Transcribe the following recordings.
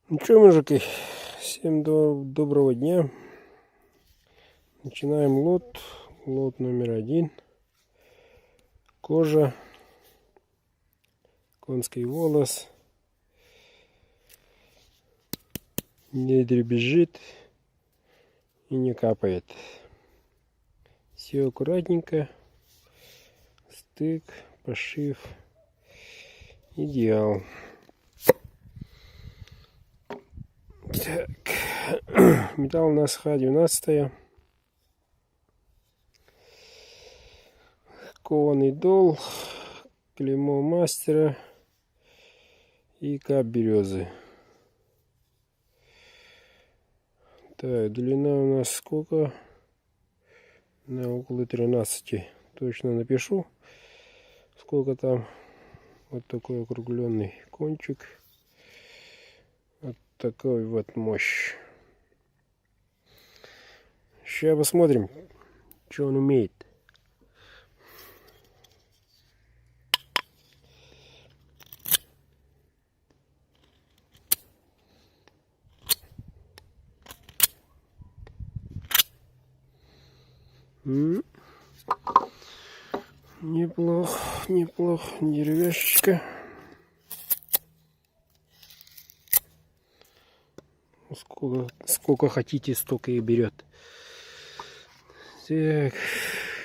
Ну что, мужики, всем доброго дня. Начинаем лот номер 1. Кожа, конский волос, не дребезжит и не капает. Все аккуратненько, стык, пошив, идеал. Так. Металл у нас Х-12, кованый дол, клеймо мастера и кап березы. Так, длина у нас сколько? Около 13. Точно напишу, сколько там. Вот такой округленный кончик. Вот такой вот мощь. Сейчас посмотрим, что он умеет. Неплохо, деревяшечка. Сколько хотите, столько и берет. Так,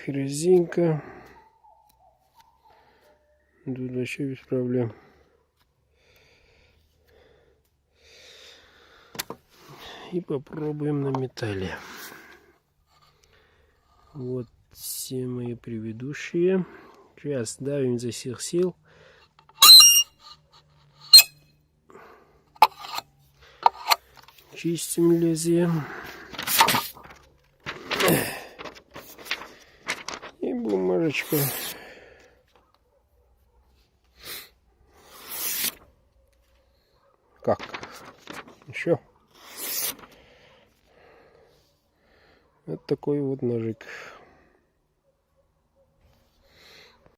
резинка. Тут вообще без проблем. И попробуем на металле. Вот все мои предыдущие. Сейчас давим изо всех сил. Чистим лезвие. И бумажечка. Как? Еще. Вот такой вот ножик.